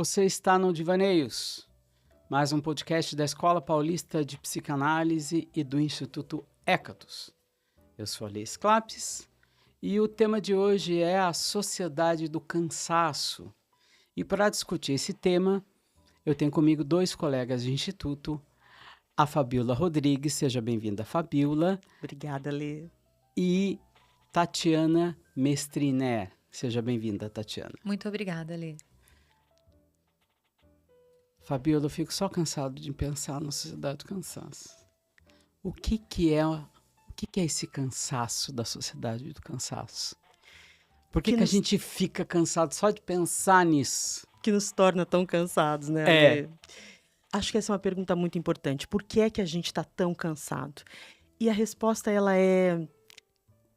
Você está no Divaneios, mais um podcast da Escola Paulista de Psicanálise e do Instituto Hécatos. Eu sou a Liz Clapes e o tema de hoje é a sociedade do cansaço. E para discutir esse tema, eu tenho comigo dois colegas de instituto, a Fabiola Rodrigues, seja bem-vinda, Fabiola. Obrigada, Lê. E Tatiana Mestriné. Seja bem-vinda, Tatiana. Muito obrigada, Lê. Fabiola, eu fico só cansado de pensar na sociedade do cansaço. O que é esse cansaço da sociedade do cansaço? Por que a gente fica cansado só de pensar nisso? Que nos torna tão cansados, né? É. Acho que essa é uma pergunta muito importante. Por que é que a gente está tão cansado? E a resposta, ela é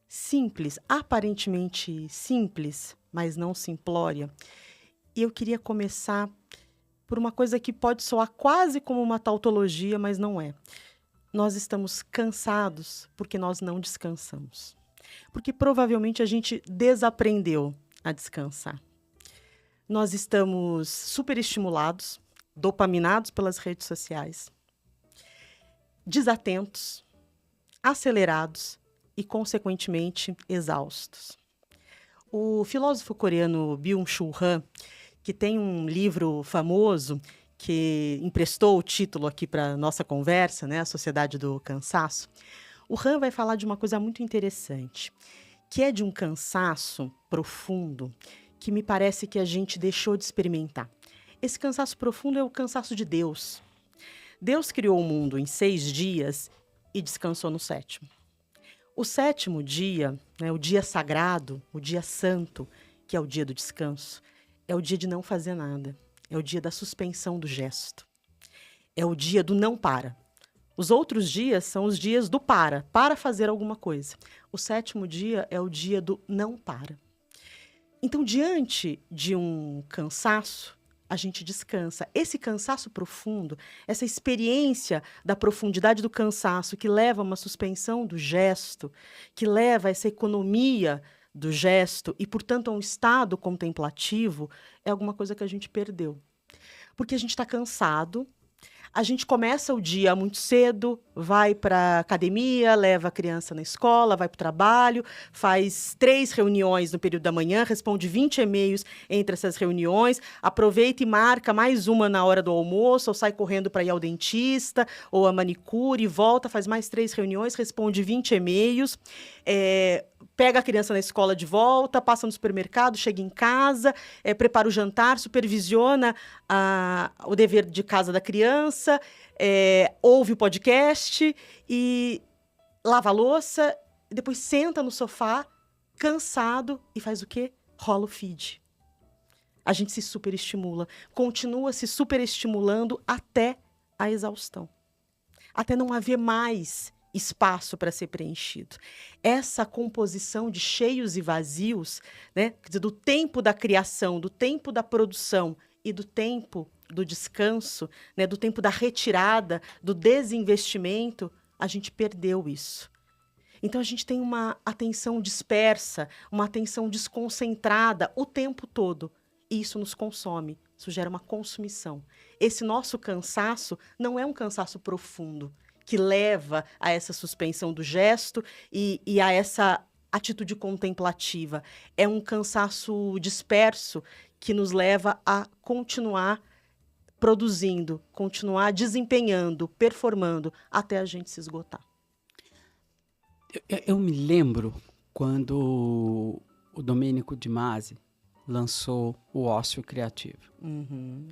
simples, aparentemente simples, mas não simplória. E eu queria começar por uma coisa que pode soar quase como uma tautologia, mas não é. Nós estamos cansados porque nós não descansamos. Porque provavelmente a gente desaprendeu a descansar. Nós estamos superestimulados, dopaminados pelas redes sociais, desatentos, acelerados e, consequentemente, exaustos. O filósofo coreano Byung-Chul Han, que tem um livro famoso que emprestou o título aqui para a nossa conversa, né, A Sociedade do Cansaço, o Han vai falar de uma coisa muito interessante, que é de um cansaço profundo que me parece que a gente deixou de experimentar. Esse cansaço profundo é o cansaço de Deus. Deus criou o mundo em 6 dias e descansou no 7º. O 7º dia, né, o dia sagrado, o dia santo, que é o dia do descanso, é o dia de não fazer nada. É o dia da suspensão do gesto. É o dia do não para. Os outros dias são os dias do para fazer alguma coisa. O 7º dia é o dia do não para. Então, diante de um cansaço, a gente descansa. Esse cansaço profundo, essa experiência da profundidade do cansaço que leva a uma suspensão do gesto, que leva a essa economia do gesto e, portanto, a um estado contemplativo, é alguma coisa que a gente perdeu. Porque a gente está cansado, a gente começa o dia muito cedo, vai para a academia, leva a criança na escola, vai para o trabalho, faz 3 reuniões no período da manhã, responde 20 e-mails entre essas reuniões, aproveita e marca mais uma na hora do almoço, ou sai correndo para ir ao dentista, ou a manicure, volta, faz mais 3 reuniões, responde 20 e-mails, pega a criança na escola de volta, passa no supermercado, chega em casa, prepara o jantar, supervisiona o dever de casa da criança, ouve o podcast e lava a louça, e depois senta no sofá, cansado, e faz o quê? Rola o feed. A gente se superestimula, continua se superestimulando até a exaustão. Até não haver mais espaço para ser preenchido. Essa composição de cheios e vazios, né, do tempo da criação, do tempo da produção e do tempo do descanso, né, do tempo da retirada, do desinvestimento, a gente perdeu isso. Então, a gente tem uma atenção dispersa, uma atenção desconcentrada o tempo todo. E isso nos consome, isso gera uma consumição. Esse nosso cansaço não é um cansaço profundo, que leva a essa suspensão do gesto e a essa atitude contemplativa. É um cansaço disperso que nos leva a continuar produzindo, continuar desempenhando, performando, até a gente se esgotar. Eu me lembro quando o Domênico de Masi lançou o Ócio Criativo. Uhum.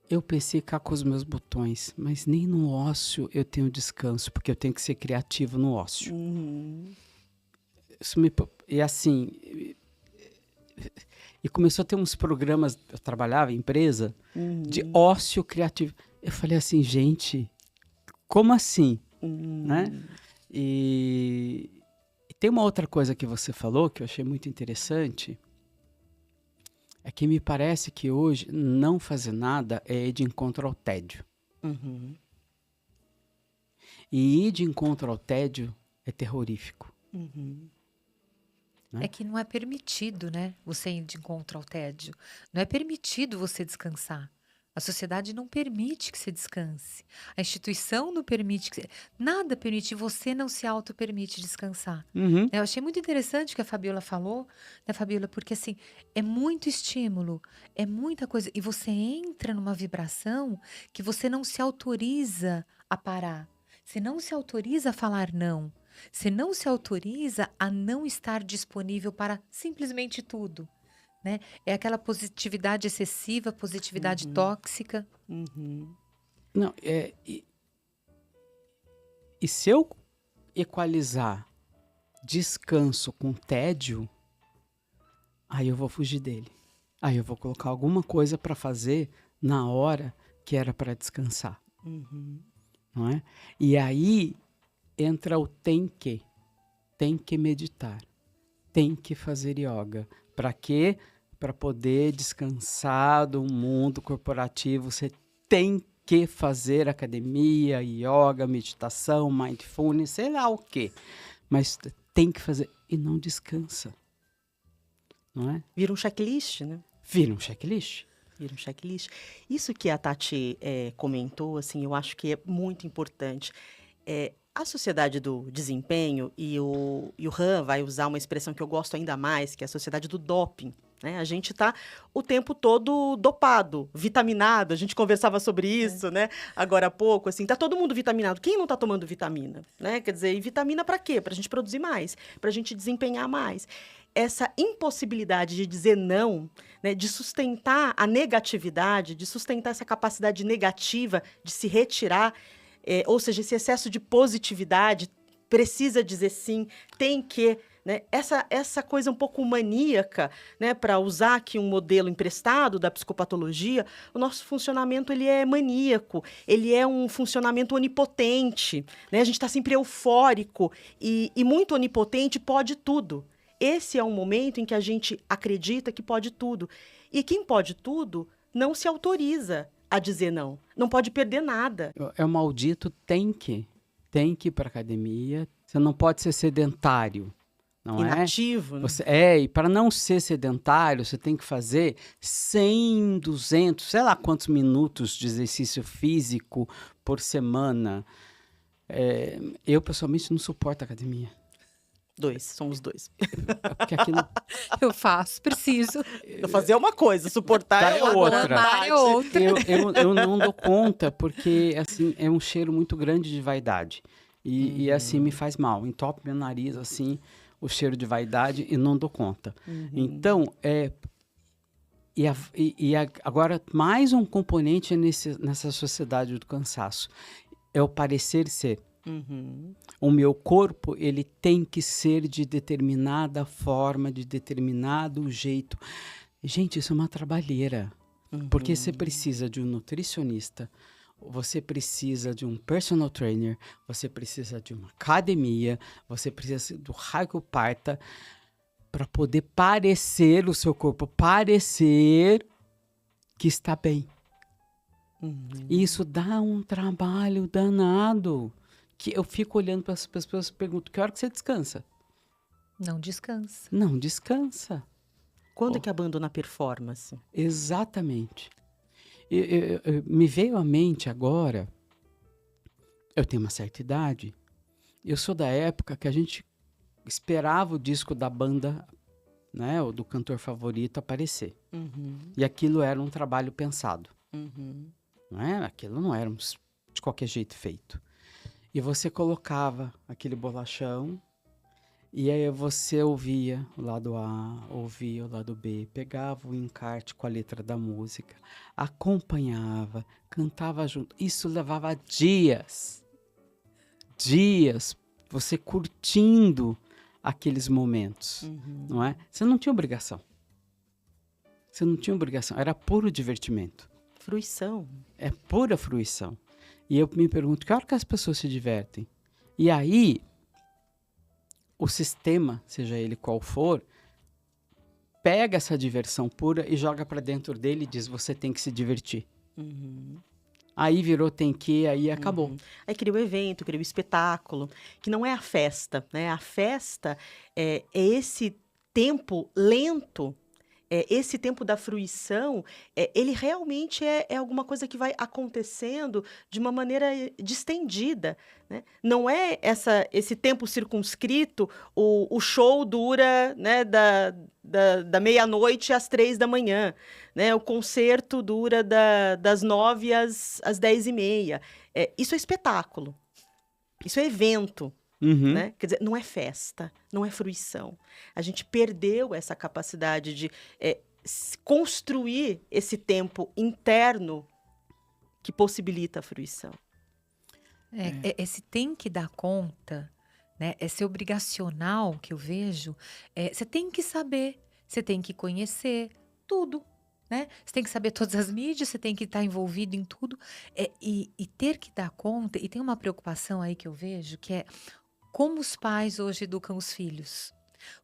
Eu pensei cá com os meus botões, mas nem no ócio eu tenho descanso, porque eu tenho que ser criativo no ócio. Uhum. E assim, e começou a ter uns programas, eu trabalhava em empresa, de ócio criativo. Eu falei assim, gente, como assim? Né? E tem uma outra coisa que você falou, que eu achei muito interessante, é que me parece que hoje não fazer nada é ir de encontro ao tédio. Uhum. E ir de encontro ao tédio é terrorífico. Uhum. né? É que não é permitido, né? Você ir de encontro ao tédio. Não é permitido você descansar. A sociedade não permite que você descanse. A instituição não permite que você... Nada permite, você não se auto-permite descansar. Uhum. Eu achei muito interessante o que a Fabiola falou, né, Fabiola? Porque, assim, é muito estímulo, é muita coisa. E você entra numa vibração que você não se autoriza a parar. Você não se autoriza a falar não. Você não se autoriza a não estar disponível para simplesmente tudo, né? É aquela positividade excessiva, positividade tóxica. Uhum. Não, e se eu equalizar descanso com tédio, aí eu vou fugir dele. Aí eu vou colocar alguma coisa para fazer na hora que era para descansar, Uhum. não é? E aí entra o tem que meditar, tem que fazer yoga. Para quê? Para poder descansar do mundo corporativo, você tem que fazer academia, yoga, meditação, mindfulness, sei lá o quê. Mas tem que fazer e não descansa, não é? Vira um checklist, né? Vira um checklist. Vira um checklist. Isso que a Tati comentou, assim, eu acho que é muito importante. A sociedade do desempenho, e o Han vai usar uma expressão que eu gosto ainda mais, que é a sociedade do doping. Né? A gente está o tempo todo dopado, vitaminado. A gente conversava sobre isso, né? Agora há pouco, assim, tá todo mundo vitaminado. Quem não está tomando vitamina? Né? Quer dizer, e vitamina para quê? Para a gente produzir mais, para a gente desempenhar mais. Essa impossibilidade de dizer não, né, de sustentar a negatividade, de sustentar essa capacidade negativa de se retirar, ou seja, esse excesso de positividade, precisa dizer sim, tem que... Né? Essa coisa um pouco maníaca, né, para usar aqui um modelo emprestado da psicopatologia, o nosso funcionamento ele é maníaco, ele é um funcionamento onipotente, né? A gente está sempre eufórico e muito onipotente, pode tudo. Esse é um momento em que a gente acredita que pode tudo. E quem pode tudo não se autoriza a dizer não. Não pode perder nada. É o maldito tem que ir para academia. Você não pode ser sedentário, não Inativo, né? E para não ser sedentário, você tem que fazer 100, 200, sei lá quantos minutos de exercício físico por semana. Eu, pessoalmente, não suporto academia. Somos dois. Porque aquilo... Eu faço, preciso. Fazer é uma coisa, suportar é outra. Amar é outra. Eu não dou conta, porque assim, é um cheiro muito grande de vaidade. E assim, me faz mal. Entope meu nariz, assim, o cheiro de vaidade, e não dou conta. Então, agora, mais um componente nessa sociedade do cansaço. É o parecer ser. O meu corpo, ele tem que ser de determinada forma, de determinado jeito. Gente, isso é uma trabalheira. Porque você precisa de um nutricionista, você precisa de um personal trainer, você precisa de uma academia, você precisa do chiroprata para poder parecer, o seu corpo parecer que está bem. E isso dá um trabalho danado. Que eu fico olhando para as pessoas e pergunto, que hora que você descansa? Não descansa. Não descansa. Quando que abandona a performance? Exatamente. Me veio à mente agora, eu tenho uma certa idade, eu sou da época que a gente esperava o disco da banda, né, ou do cantor favorito aparecer. E aquilo era um trabalho pensado. Não é? Aquilo não era de qualquer jeito feito. E você colocava aquele bolachão, e aí você ouvia o lado A, ouvia o lado B, pegava o encarte com a letra da música, acompanhava, cantava junto. Isso levava dias, você curtindo aqueles momentos, não é? Você não tinha obrigação. Era puro divertimento. Fruição. É pura fruição. E eu me pergunto, que hora que as pessoas se divertem? E aí, o sistema, seja ele qual for, pega essa diversão pura e joga para dentro dele e diz, você tem que se divertir. Aí virou tem que, aí acabou. Aí cria o evento, cria o espetáculo, que não é a festa, né? A festa é esse tempo lento, esse tempo da fruição, ele realmente é alguma coisa que vai acontecendo de uma maneira distendida, né? Não é esse tempo circunscrito, o show dura, né, da meia-noite às 3 da manhã, né? O concerto dura das 9 às 10h30. Isso é espetáculo, isso é evento. Uhum. Né? Quer dizer, não é festa, não é fruição. A gente perdeu essa capacidade de construir esse tempo interno que possibilita a fruição. Esse tem que dar conta, né? Esse obrigacional que eu vejo, você tem que saber, você tem que conhecer tudo, né? Você tem que saber todas as mídias, você tem que estar envolvido em tudo, e ter que dar conta. E tem uma preocupação aí que eu vejo, que é como os pais hoje educam os filhos.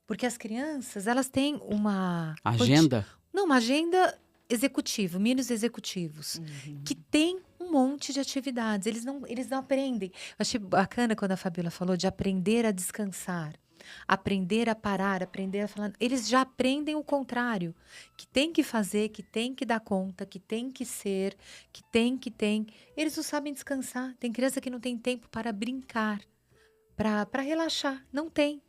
Porque as crianças, elas têm uma Agenda? uma agenda executiva, mini executivos, que tem um monte de atividades. Eles não aprendem. Eu achei bacana quando a Fabíola falou de aprender a descansar, aprender a parar, aprender a falar. Eles já aprendem o contrário, que tem que fazer, que tem que dar conta, que tem que ser, que tem. Eles não sabem descansar. Tem criança que não tem tempo para brincar, para relaxar, não tem.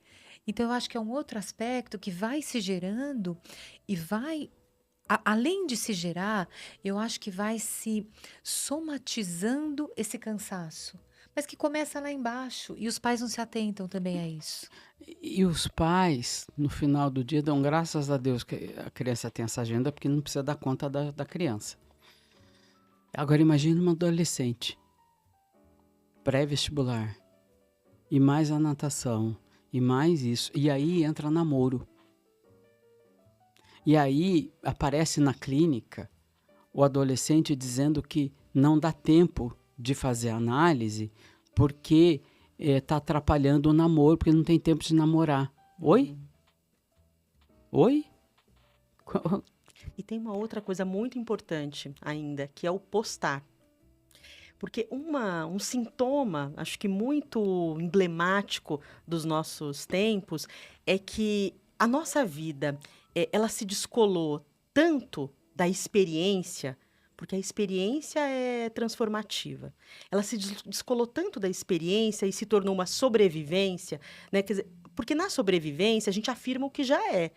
Então, eu acho que é um outro aspecto que vai se gerando e vai, além de se gerar, eu acho que vai se somatizando esse cansaço, mas que começa lá embaixo e os pais não se atentam também a isso. E os pais, no final do dia, dão graças a Deus que a criança tem essa agenda, porque não precisa dar conta da criança. Agora, imagine uma adolescente, pré-vestibular, e mais a natação, e mais isso. E aí entra namoro. E aí aparece na clínica o adolescente dizendo que não dá tempo de fazer análise porque está atrapalhando o namoro, porque não tem tempo de namorar. Oi? Oi? E tem uma outra coisa muito importante ainda, que é o postar. Porque um sintoma, acho que muito emblemático dos nossos tempos, é que a nossa vida, ela se descolou tanto da experiência, porque a experiência é transformativa. Ela se descolou tanto da experiência e se tornou uma sobrevivência, né? Quer dizer, porque na sobrevivência a gente afirma o que já é.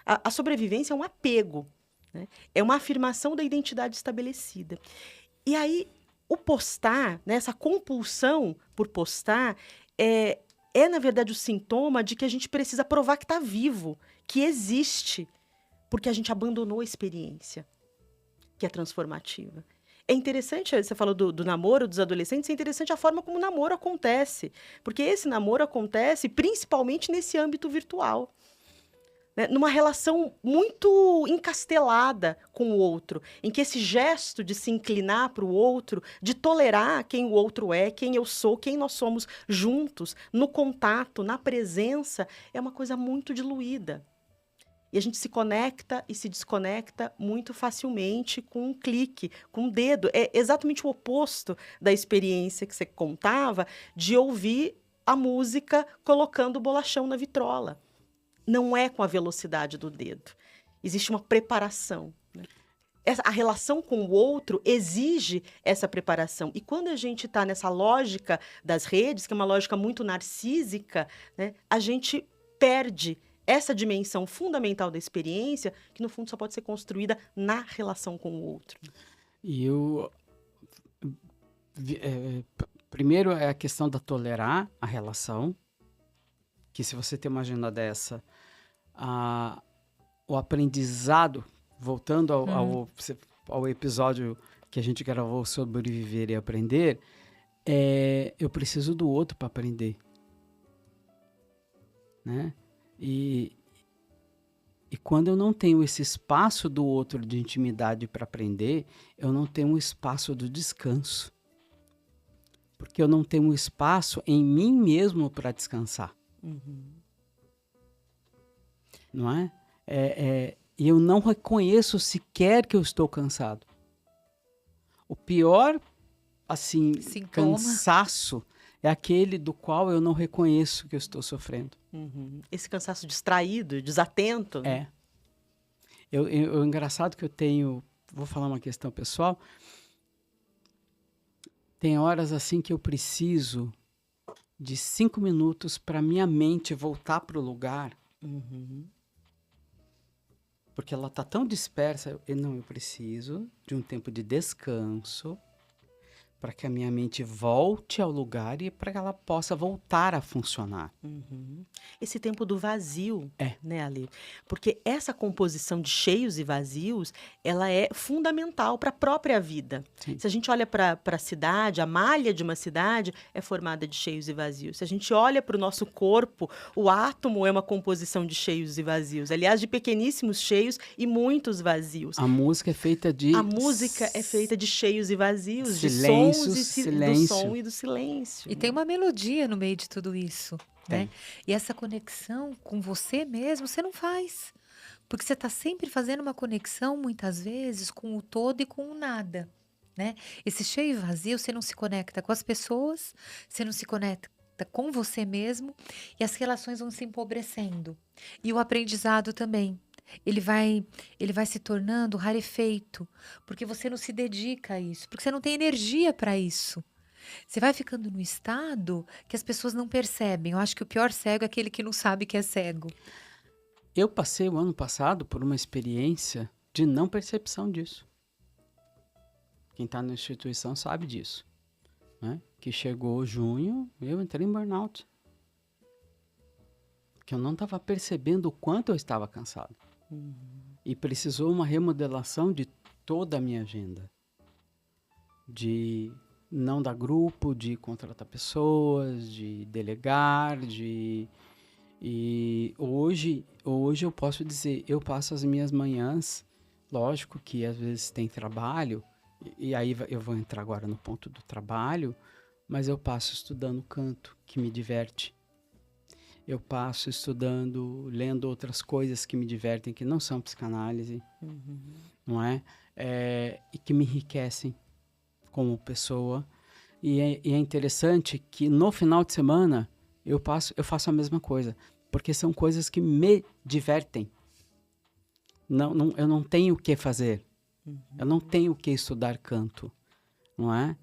A sobrevivência é um apego, né? É uma afirmação da identidade estabelecida. E aí, o postar, né, essa compulsão por postar, na verdade, o sintoma de que a gente precisa provar que está vivo, que existe, porque a gente abandonou a experiência, que é transformativa. É interessante, você falou do namoro dos adolescentes, é interessante a forma como o namoro acontece, porque esse namoro acontece principalmente nesse âmbito virtual. Numa relação muito encastelada com o outro, em que esse gesto de se inclinar para o outro, de tolerar quem o outro é, quem eu sou, quem nós somos juntos, no contato, na presença, é uma coisa muito diluída. E a gente se conecta e se desconecta muito facilmente com um clique, com um dedo. É exatamente o oposto da experiência que você contava de ouvir a música colocando o bolachão na vitrola. Não é com a velocidade do dedo. Existe uma preparação. Né? A relação com o outro exige essa preparação. E quando a gente está nessa lógica das redes, que é uma lógica muito narcísica, né, a gente perde essa dimensão fundamental da experiência, que no fundo só pode ser construída na relação com o outro. E primeiro é a questão da tolerar a relação, que se você tem uma agenda dessa, o aprendizado, voltando ao episódio que a gente gravou sobre viver e aprender, eu preciso do outro para aprender. Né? E quando eu não tenho esse espaço do outro de intimidade para aprender, eu não tenho um espaço do descanso. Porque eu não tenho um espaço em mim mesmo para descansar. Não é? E eu não reconheço sequer que eu estou cansado. O pior, assim, Sintoma. Cansaço é aquele do qual eu não reconheço que eu estou sofrendo. Esse cansaço distraído, desatento. É. O engraçado que eu tenho, vou falar uma questão pessoal, tem horas assim que eu preciso de 5 minutos para minha mente voltar para o lugar, porque ela está tão dispersa. Eu preciso de um tempo de descanso para que a minha mente volte ao lugar e para que ela possa voltar a funcionar. Esse tempo do vazio, É. né, Ale? Porque essa composição de cheios e vazios, ela é fundamental para a própria vida. Sim. Se a gente olha para a cidade, a malha de uma cidade é formada de cheios e vazios. Se a gente olha para o nosso corpo, o átomo é uma composição de cheios e vazios. Aliás, de pequeníssimos cheios e muitos vazios. A música é feita de... A música é feita de cheios e vazios, de Silêncio, sons do silêncio. som e do silêncio. E tem uma melodia no meio de tudo isso, né? Tem. E essa conexão com você mesmo, você não faz. Porque você está sempre fazendo uma conexão, muitas vezes, com o todo e com o nada, né? Esse cheio e vazio, você não se conecta com as pessoas, você não se conecta com você mesmo, e as relações vão se empobrecendo. E o aprendizado também. Ele vai se tornando rarefeito, porque você não se dedica a isso, porque você não tem energia para isso. Você vai ficando no estado que as pessoas não percebem. Eu acho que o pior cego é aquele que não sabe que é cego. Eu passei o ano passado por uma experiência de não percepção disso. Quem está na instituição sabe disso, né? Que chegou junho, eu entrei em burnout. Que eu não estava percebendo o quanto eu estava cansado. E precisou uma remodelação de toda a minha agenda. De não dar grupo, de contratar pessoas, de delegar, E hoje eu posso dizer, eu passo as minhas manhãs, lógico que às vezes tem trabalho, e aí eu vou entrar agora no ponto do trabalho, mas eu passo estudando canto, que me diverte. Eu passo estudando, lendo outras coisas que me divertem, que não são psicanálise, não é? E que me enriquecem como pessoa. E é interessante que no final de semana eu faço a mesma coisa, porque são coisas que me divertem. Eu não tenho o que fazer, eu não tenho o que estudar canto, não é?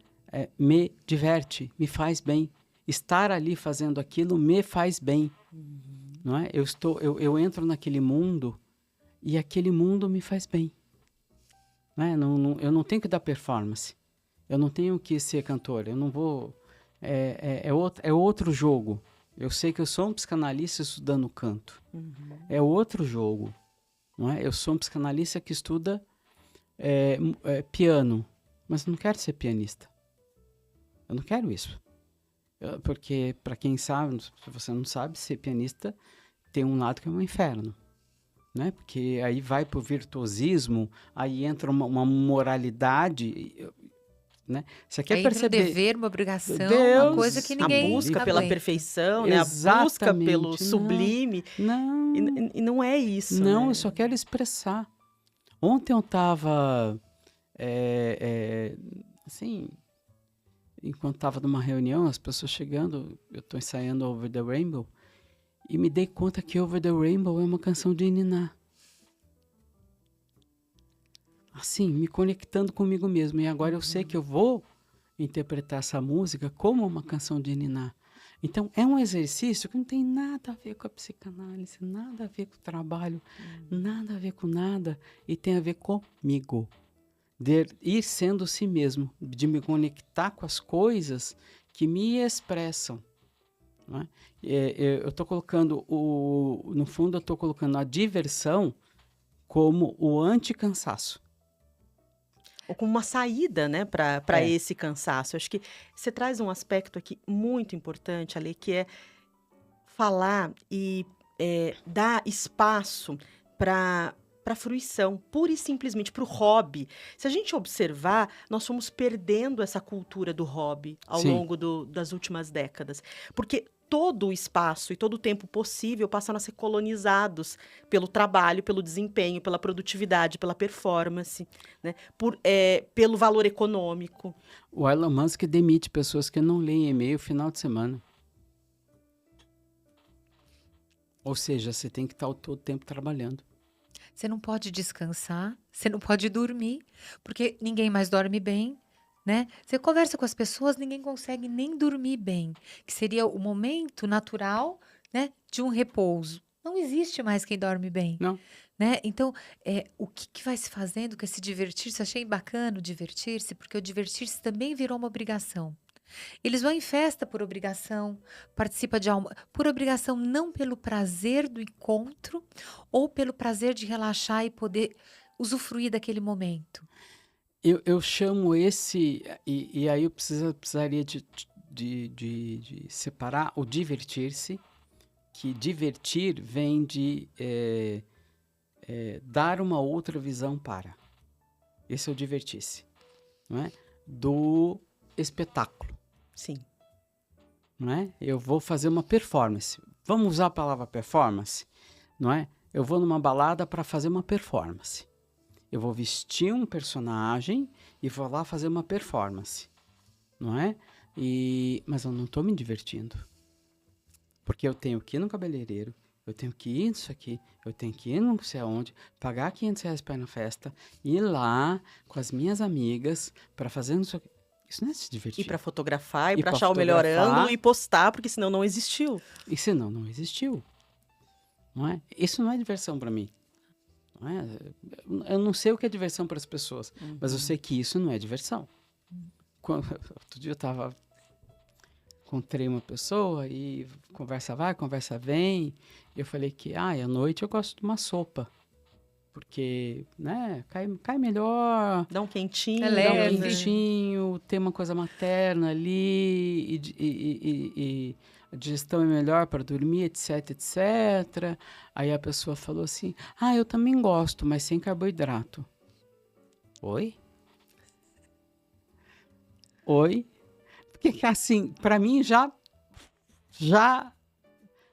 Me diverte, me faz bem. Estar ali fazendo aquilo me faz bem, não é? Eu entro naquele mundo e aquele mundo me faz bem, não é? Eu não tenho que dar performance, eu não tenho que ser cantor, eu não vou... É outro jogo. Eu sei que eu sou um psicanalista estudando canto. É outro jogo, não é? Eu sou um psicanalista que estuda piano, mas não quero ser pianista. Eu não quero isso. Porque, para quem sabe, se você não sabe, ser pianista tem um lado que é um inferno, né? Porque aí vai pro virtuosismo, aí entra uma moralidade, né? Você quer perceber... um dever, uma obrigação, Deus, uma coisa que ninguém A busca pela aguenta. perfeição, né? A busca Exatamente. pelo Não. sublime. Não, E não é isso, não, né? eu só quero expressar. Ontem eu estava, assim, enquanto estava numa reunião, as pessoas chegando, eu estou ensaiando Over the Rainbow, e me dei conta que Over the Rainbow é uma canção de Niná. Assim, me conectando comigo mesmo. E agora eu sei que eu vou interpretar essa música como uma canção de Niná. Então, é um exercício que não tem nada a ver com a psicanálise, nada a ver com o trabalho, nada a ver com nada, e tem a ver comigo. De ir sendo si mesmo, de me conectar com as coisas que me expressam. Não é? Eu estou colocando, no fundo, eu estou colocando a diversão como o anticansaço. Ou como uma saída, né, para É. esse cansaço. Eu acho que você traz um aspecto aqui muito importante, Ale, que é falar e dar espaço para fruição, pura e simplesmente para o hobby. Se a gente observar, nós fomos perdendo essa cultura do hobby ao Sim. longo das últimas décadas. Porque todo o espaço e todo o tempo possível passaram a ser colonizados pelo trabalho, pelo desempenho, pela produtividade, pela performance, né? Pelo valor econômico. O Elon Musk demite pessoas que não leem e-mail final de semana. Ou seja, você tem que estar todo o tempo trabalhando. Você não pode descansar, você não pode dormir, porque ninguém mais dorme bem, né? Você conversa com as pessoas, ninguém consegue nem dormir bem, que seria o momento natural, né, de um repouso. Não existe mais quem dorme bem, Não. né? Então, o que vai se fazendo com esse divertir-se? Achei bacana o divertir-se, porque o divertir-se também virou uma obrigação. Eles vão em festa por obrigação, participa de por obrigação, não pelo prazer do encontro ou pelo prazer de relaxar e poder usufruir daquele momento. Eu chamo esse, e aí eu precisaria de separar o divertir-se, que divertir vem de dar uma outra visão para. Esse é o divertir-se, não é? Do espetáculo. Sim. Não é? Eu vou fazer uma performance. Vamos usar a palavra performance, não é? Eu vou numa balada para fazer uma performance. Eu vou vestir um personagem e vou lá fazer uma performance, não é? Mas eu não estou me divertindo. Porque eu tenho que ir no cabeleireiro, eu tenho que ir nisso aqui, eu tenho que ir não sei aonde, pagar R$500 para ir na festa, ir lá com as minhas amigas para fazer não sei o quê. Isso não é se divertir. E para fotografar, e E para pra achar o melhor fotografar. ângulo e postar, porque senão não existiu. E senão não existiu. Não é? Isso não é diversão para mim. Não é? Eu não sei o que é diversão para as pessoas, mas eu sei que isso não é diversão. Outro dia eu encontrei uma pessoa e conversa vai, conversa vem. E eu falei que à noite eu gosto de uma sopa. Porque, né, cai melhor. Dá um quentinho. É Dá um leve. quentinho, tem uma coisa materna ali, e a digestão é melhor para dormir, etc, etc. Aí a pessoa falou assim, eu também gosto, mas sem carboidrato. Oi? Oi? Porque assim, para mim já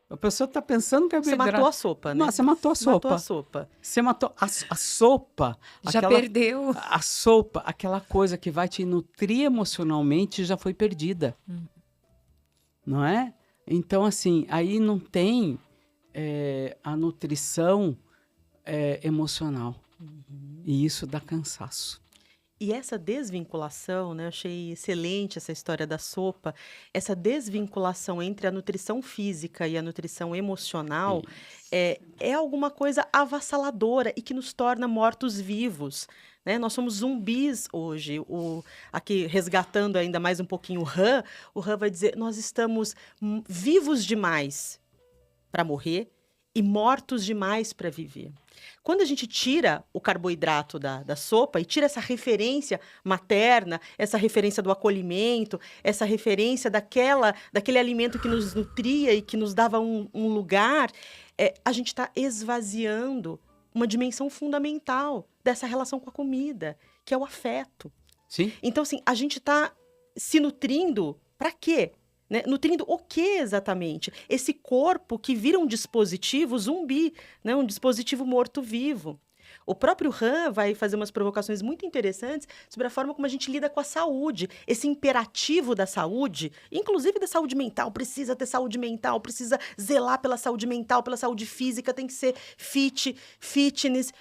a pessoa está pensando em Você carboidrato. matou a sopa, né? Não, você matou a sopa. Matou a sopa. Você matou a sopa. Já perdeu. A sopa, aquela coisa que vai te nutrir emocionalmente, já foi perdida. Não é? Então, assim, aí não tem a nutrição emocional. E isso dá cansaço. E essa desvinculação, né? Eu achei excelente essa história da sopa. Essa desvinculação entre a nutrição física e a nutrição emocional é alguma coisa avassaladora e que nos torna mortos-vivos. Né? Nós somos zumbis hoje. Aqui, resgatando ainda mais um pouquinho o Han vai dizer, nós estamos vivos demais para morrer e mortos demais para viver. Quando a gente tira o carboidrato da sopa e tira essa referência materna, essa referência do acolhimento, essa referência daquele alimento que nos nutria e que nos dava um lugar, a gente está esvaziando uma dimensão fundamental dessa relação com a comida, que é o afeto. Sim. Então, assim, a gente está se nutrindo para quê? Né? Nutrindo o que exatamente? Esse corpo que vira um dispositivo zumbi, né? Um dispositivo morto-vivo. O próprio Han vai fazer umas provocações muito interessantes sobre a forma como a gente lida com a saúde, esse imperativo da saúde, inclusive da saúde mental, precisa ter saúde mental, precisa zelar pela saúde mental, pela saúde física, tem que ser fitness.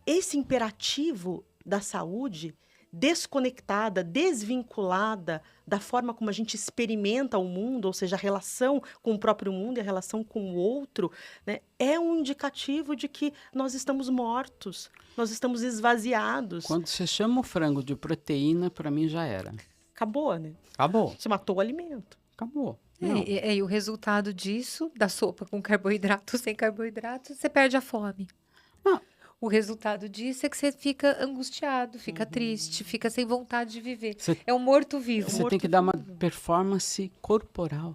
Esse imperativo da saúde desconectada, desvinculada da forma como a gente experimenta o mundo, ou seja, a relação com o próprio mundo e a relação com o outro, né, é um indicativo de que nós estamos mortos, nós estamos esvaziados. Quando você chama o frango de proteína, para mim já era. Acabou, né? Acabou. Você matou o alimento. Acabou. E o resultado disso, da sopa com carboidrato, sem carboidrato, você perde a fome. Não. O resultado disso é que você fica angustiado, fica triste, fica sem vontade de viver. É um morto-vivo. Você tem que dar uma performance corporal.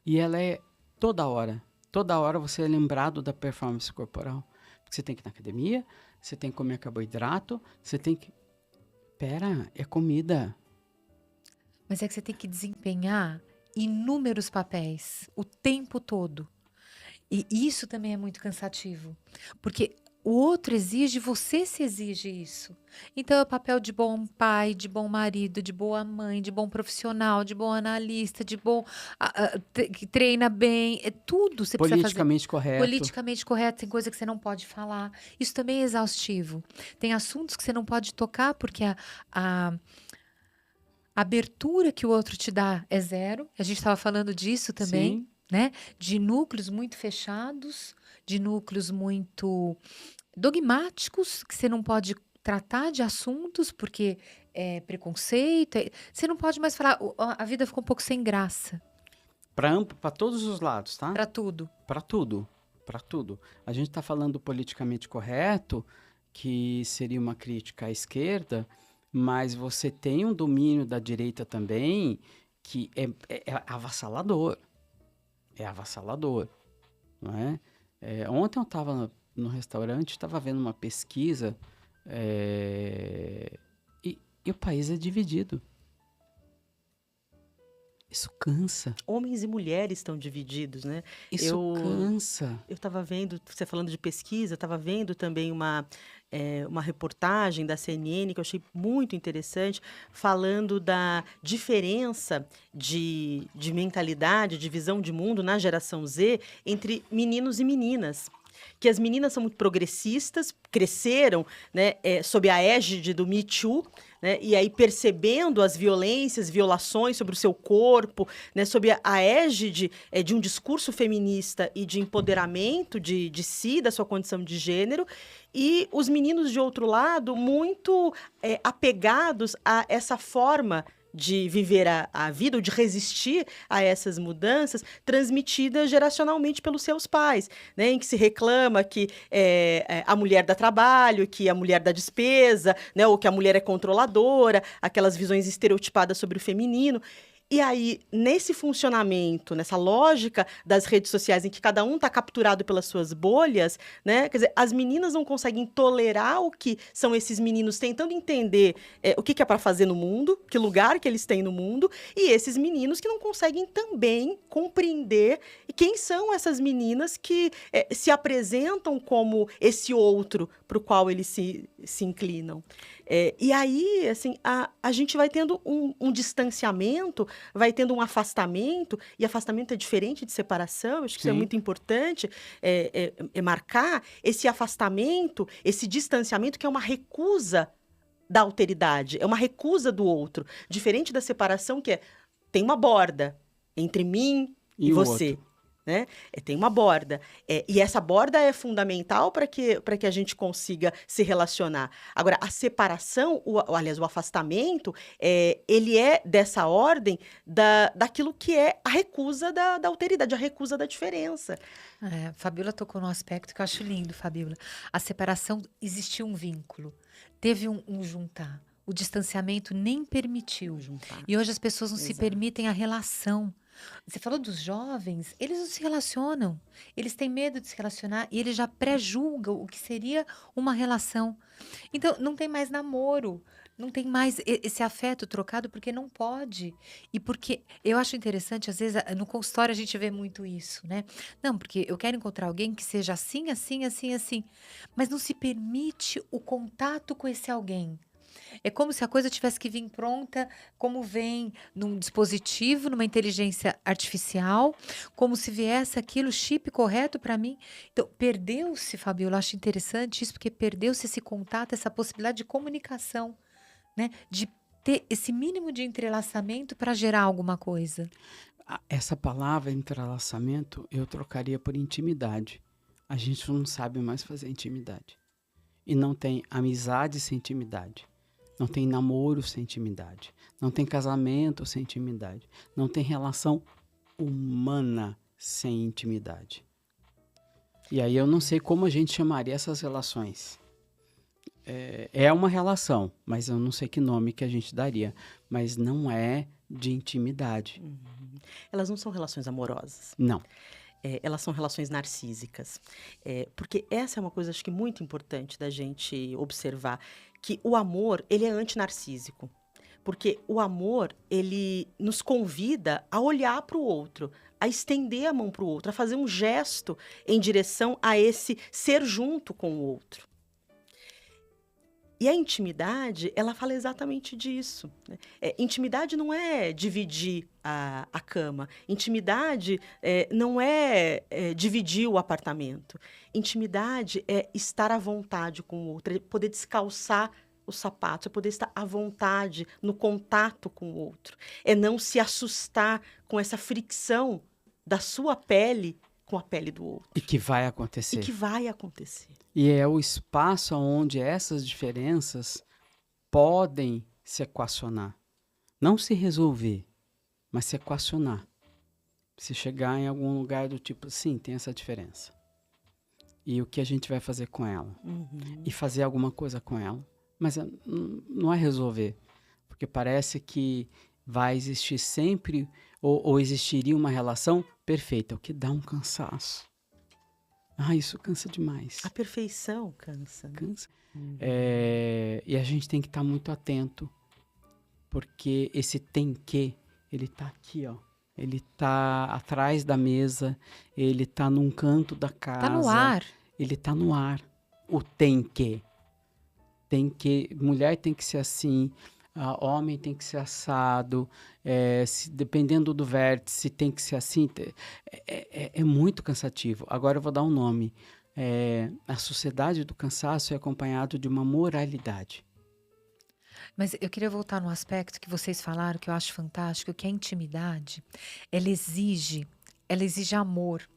E ela é toda hora. Toda hora você é lembrado da performance corporal. Porque você tem que ir na academia, você tem que comer carboidrato, você tem que... Pera, é comida. Mas é que você tem que desempenhar inúmeros papéis o tempo todo. E isso também é muito cansativo, porque o outro exige, você se exige isso. Então é o papel de bom pai, de bom marido, de boa mãe, de bom profissional, de bom analista, de bom que treina bem, é tudo você precisa fazer. Politicamente correto. Politicamente correto, tem coisa que você não pode falar. Isso também é exaustivo. Tem assuntos que você não pode tocar porque a abertura que o outro te dá é zero. A gente estava falando disso também, Sim. né? De núcleos muito fechados, de núcleos muito dogmáticos, que você não pode tratar de assuntos porque é preconceito. Você não pode mais falar. A vida ficou um pouco sem graça Para todos os lados, tá? para tudo. Para tudo. Para tudo. A gente está falando do politicamente correto, que seria uma crítica à esquerda, mas você tem um domínio da direita também que é avassalador. É avassalador, não é? Ontem eu estava no restaurante, estava vendo uma pesquisa e o país é dividido. Isso cansa. Homens e mulheres estão divididos, né? Isso cansa. Eu estava vendo, você falando de pesquisa, estava vendo também uma reportagem da CNN que eu achei muito interessante, falando da diferença de mentalidade, de visão de mundo na geração Z entre meninos e meninas. Que as meninas são muito progressistas, cresceram, né, sob a égide do Me Too, né, e aí percebendo as violações sobre o seu corpo, né, sob a égide de um discurso feminista e de empoderamento de si, da sua condição de gênero, e os meninos, de outro lado, muito apegados a essa forma de viver a vida, ou de resistir a essas mudanças, transmitidas geracionalmente pelos seus pais, né, em que se reclama que a mulher dá trabalho, que a mulher dá despesa, né, ou que a mulher é controladora, aquelas visões estereotipadas sobre o feminino. E aí, nesse funcionamento, nessa lógica das redes sociais, em que cada um está capturado pelas suas bolhas, né? Quer dizer, as meninas não conseguem tolerar o que são esses meninos tentando entender o que é para fazer no mundo, que lugar que eles têm no mundo, e esses meninos que não conseguem também compreender quem são essas meninas que se apresentam como esse outro para o qual eles se inclinam. E aí, assim, a gente vai tendo um distanciamento, vai tendo um afastamento, e afastamento é diferente de separação, acho que isso é muito importante marcar esse afastamento, esse distanciamento, que é uma recusa da alteridade, é uma recusa do outro, diferente da separação, que tem uma borda entre mim e você. Outro. Né? Tem uma borda. E essa borda é fundamental para que a gente consiga se relacionar. Agora, a separação, aliás, o afastamento, ele é dessa ordem daquilo que é a recusa da alteridade, a recusa da diferença. Fabíola tocou num aspecto que eu acho lindo, Fabíola. A separação, existiu um vínculo, teve um juntar. O distanciamento nem permitiu. Juntar. E hoje as pessoas não Exato. se permitem a relação. Você falou dos jovens, eles não se relacionam. Eles têm medo de se relacionar e eles já pré-julgam o que seria uma relação. Então, não tem mais namoro, não tem mais esse afeto trocado porque não pode. E porque eu acho interessante, às vezes, no consultório a gente vê muito isso, né? Não, porque eu quero encontrar alguém que seja assim, assim, assim, assim. Mas não se permite o contato com esse alguém. É como se a coisa tivesse que vir pronta, como vem num dispositivo, numa inteligência artificial, como se viesse aquilo, chip correto para mim. Então, perdeu-se, Fabiola, eu acho interessante isso, porque perdeu-se esse contato, essa possibilidade de comunicação, né? De ter esse mínimo de entrelaçamento para gerar alguma coisa. Essa palavra entrelaçamento eu trocaria por intimidade. A gente não sabe mais fazer intimidade. E não tem amizade sem intimidade. Não tem namoro sem intimidade. Não tem casamento sem intimidade. Não tem relação humana sem intimidade. E aí eu não sei como a gente chamaria essas relações. É uma relação, mas eu não sei que nome que a gente daria. Mas não é de intimidade. Elas não são relações amorosas. Não. Elas são relações narcísicas. Porque essa é uma coisa, acho que, muito importante da gente observar, que o amor, ele é antinarcísico. Porque o amor, ele nos convida a olhar para o outro, a estender a mão para o outro, a fazer um gesto em direção a esse ser junto com o outro. E a intimidade, ela fala exatamente disso, né? Intimidade não é dividir a cama. Intimidade não é dividir o apartamento. Intimidade é estar à vontade com o outro, é poder descalçar os sapatos, é poder estar à vontade no contato com o outro. É não se assustar com essa fricção da sua pele com a pele do outro. E que vai E acontecer. que vai acontecer. E é o espaço onde essas diferenças podem se equacionar. Não se resolver, mas se equacionar. Se chegar em algum lugar do tipo, sim, tem essa diferença. E o que a gente vai fazer com ela? E fazer alguma coisa com ela. Mas não é resolver. Porque parece que vai existir sempre, ou existiria uma relação perfeita, o que dá um cansaço. Isso cansa demais. A perfeição cansa. Cansa. E a gente tem que estar muito atento, porque esse tem que, ele tá aqui, ó. Ele tá atrás da mesa, ele tá num canto da casa. Tá no ar. Ele tá no ar. O tem que. Tem que, mulher tem que ser assim, homem tem que ser assado, dependendo do vértice, tem que ser assim. É muito cansativo. Agora eu vou dar um nome. A sociedade do cansaço é acompanhado de uma moralidade. Mas eu queria voltar no aspecto que vocês falaram, que eu acho fantástico, que a intimidade, ela exige amor.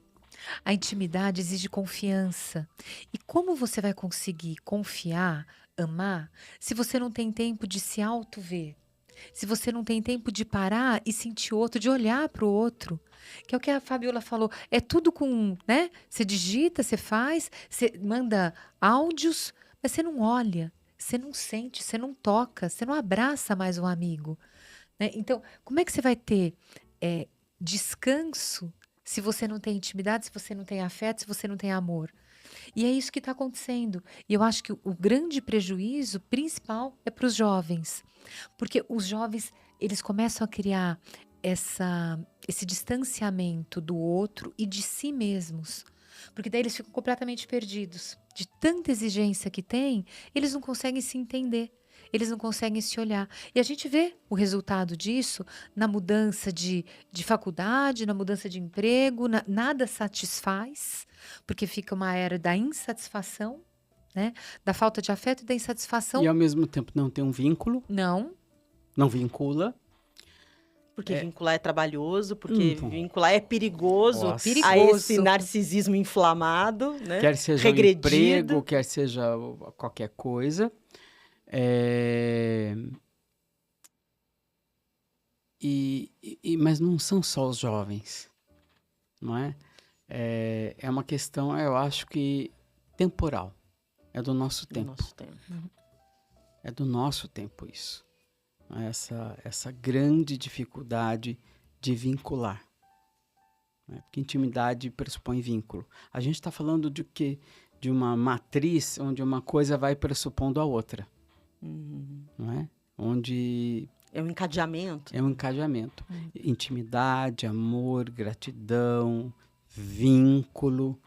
A intimidade exige confiança. E como você vai conseguir confiar, amar, se você não tem tempo de se auto-ver? Se você não tem tempo de parar e sentir o outro, de olhar para o outro? Que é o que a Fabiola falou. É tudo com, né? Você digita, você faz, você manda áudios, mas você não olha, você não sente, você não toca, você não abraça mais um amigo, né? Então, como é que você vai ter descanso se você não tem intimidade, se você não tem afeto, se você não tem amor? E é isso que está acontecendo. E eu acho que o grande prejuízo principal é para os jovens. Porque os jovens, eles começam a criar esse distanciamento do outro e de si mesmos. Porque daí eles ficam completamente perdidos. De tanta exigência que tem, eles não conseguem se entender. Eles não conseguem se olhar. E a gente vê o resultado disso na mudança de faculdade, na mudança de emprego, nada satisfaz, porque fica uma era da insatisfação, né? Da falta de afeto e da insatisfação. E ao mesmo tempo não tem um vínculo. Não. Não vincula. Porque vincular é trabalhoso, porque vincular é perigoso. Nossa. A esse narcisismo inflamado, né? Quer seja regredido. Um emprego, quer seja qualquer coisa. Mas não são só os jovens, não é? É uma questão, eu acho que temporal. É do nosso tempo. É do nosso tempo isso. Essa grande dificuldade de vincular. Né? Porque intimidade pressupõe vínculo. A gente está falando de uma matriz onde uma coisa vai pressupondo a outra. Não é? Onde... É um encadeamento. É um encadeamento. Intimidade, amor, gratidão, vínculo.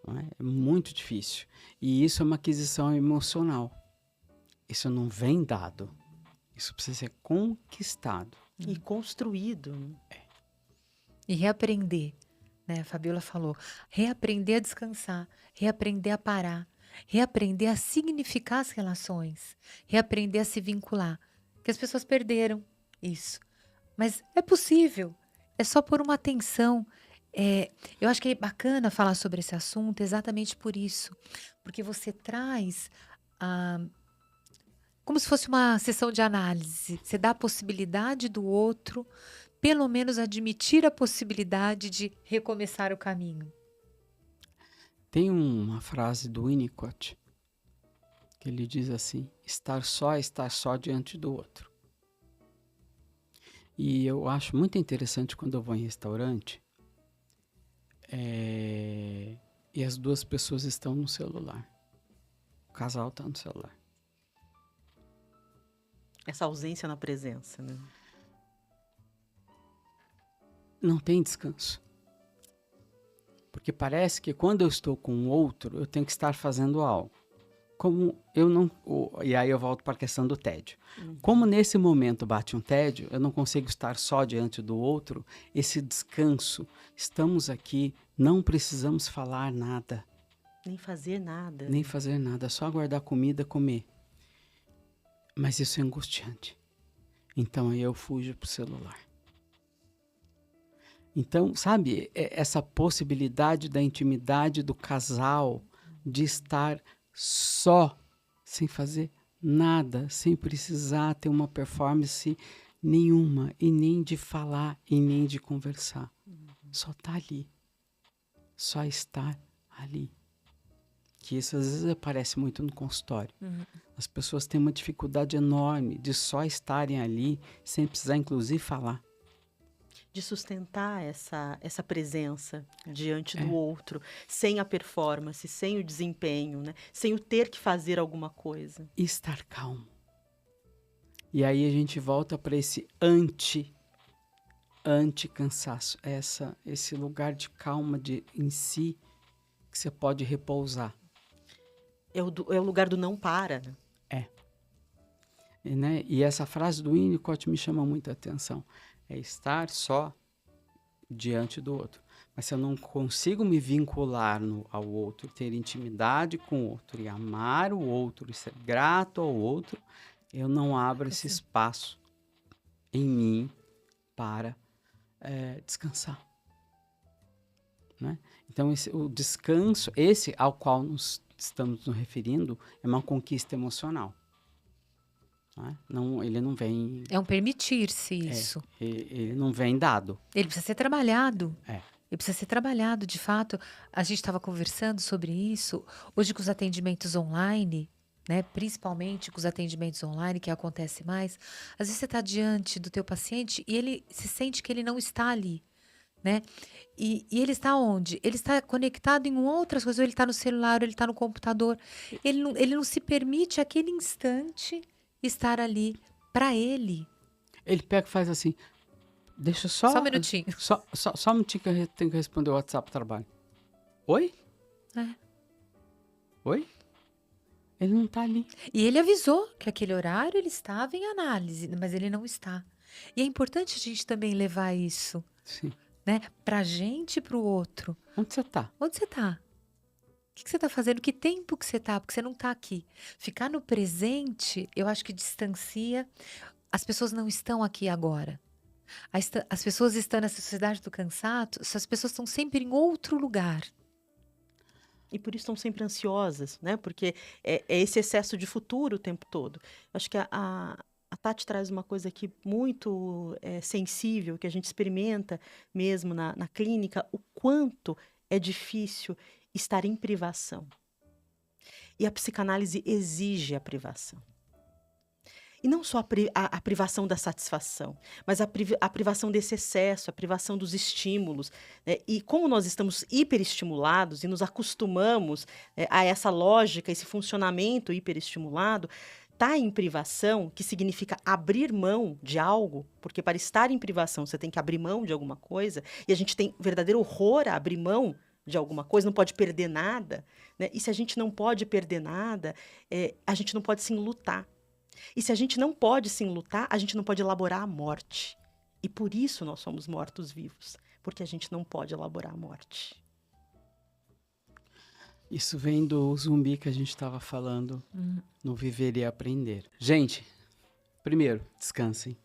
Não é? É muito difícil. E isso é uma aquisição emocional. Isso não vem dado. Isso precisa ser conquistado. E construído. E reaprender, né? A Fabiola falou. Reaprender a descansar. Reaprender a parar. Reaprender a significar as relações. Reaprender a se vincular. Porque as pessoas perderam isso. Mas é possível. É só por uma atenção. Eu acho que é bacana falar sobre esse assunto exatamente por isso. Porque você traz... como se fosse uma sessão de análise. Você dá a possibilidade do outro, pelo menos admitir a possibilidade de recomeçar o caminho. Tem uma frase do Winnicott que ele diz assim: estar só é estar só diante do outro. E eu acho muito interessante quando eu vou em restaurante e as duas pessoas estão no celular. O casal está no celular. Essa ausência na presença, né? Não tem descanso. Porque parece que quando eu estou com o outro, eu tenho que estar fazendo algo. Como eu não... E aí eu volto para a questão do tédio. Como nesse momento bate um tédio, eu não consigo estar só diante do outro, esse descanso, estamos aqui, não precisamos falar nada. Nem fazer nada. Nem fazer nada, só aguardar comida, comer. Mas isso é angustiante. Então aí eu fujo pro celular. Então, sabe, essa possibilidade da intimidade do casal, de estar só, sem fazer nada, sem precisar ter uma performance nenhuma, e nem de falar, e nem de conversar. Só tá ali. Só estar ali. Que isso às vezes aparece muito no consultório. As pessoas têm uma dificuldade enorme de só estarem ali, sem precisar, inclusive, falar. De sustentar essa presença diante do outro, sem a performance, sem o desempenho, né? Sem o ter que fazer alguma coisa. E estar calmo. E aí a gente volta para esse anti-cansaço. Esse lugar de calma em si, que você pode repousar. É o lugar do não para, né? E essa frase do Winnicott me chama muita atenção. É estar só diante do outro. Mas se eu não consigo me vincular ao outro, ter intimidade com o outro, e amar o outro, e ser grato ao outro, eu não abro esse espaço em mim para descansar. Né? Então, o descanso, esse ao qual nos estamos nos referindo, é uma conquista emocional. Não, ele não vem... É um permitir-se isso. Ele não vem dado. Ele precisa ser trabalhado. Ele precisa ser trabalhado, de fato. A gente estava conversando sobre isso. Hoje, com os atendimentos online, né, principalmente com os atendimentos online, que acontece mais, às vezes você está diante do teu paciente e ele se sente que ele não está ali. Né? E ele está onde? Ele está conectado em outras coisas. Ou ele está no celular, ou ele está no computador. Ele não se permite, aquele instante, estar ali para ele. Ele pega e faz assim, deixa só... Só um minutinho. Só um minutinho que eu tenho que responder o WhatsApp do trabalho. Oi? Oi? Ele não está ali. E ele avisou que aquele horário ele estava em análise, mas ele não está. E é importante a gente também levar isso. Sim. Né? Pra gente e pro outro. Onde você está? Onde você está? O que você está fazendo? Que tempo que você está? Porque você não está aqui. Ficar no presente, eu acho que distancia. As pessoas não estão aqui agora. As pessoas estão nessa sociedade do cansaço, as pessoas estão sempre em outro lugar. E por isso estão sempre ansiosas, né? Porque é esse excesso de futuro o tempo todo. Eu acho que a Tati traz uma coisa aqui muito sensível, que a gente experimenta mesmo na clínica, o quanto é difícil estar em privação. E a psicanálise exige a privação. E não só a privação da satisfação, mas a privação desse excesso, a privação dos estímulos. Né? E como nós estamos hiperestimulados e nos acostumamos a essa lógica, esse funcionamento hiperestimulado, estar em privação, que significa abrir mão de algo, porque para estar em privação você tem que abrir mão de alguma coisa, e a gente tem verdadeiro horror a abrir mão de alguma coisa, não pode perder nada. Né? E se a gente não pode perder nada, a gente não pode se enlutar. E se a gente não pode se enlutar, a gente não pode elaborar a morte. E por isso nós somos mortos-vivos, porque a gente não pode elaborar a morte. Isso vem do zumbi que a gente estava falando no Viver e Aprender. Gente, primeiro, descansem.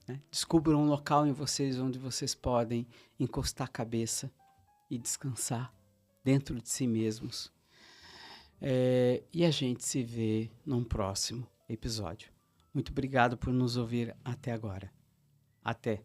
Né? Descubram um local em vocês onde vocês podem encostar a cabeça e descansar dentro de si mesmos. E a gente se vê num próximo episódio. Muito obrigado por nos ouvir até agora. Até!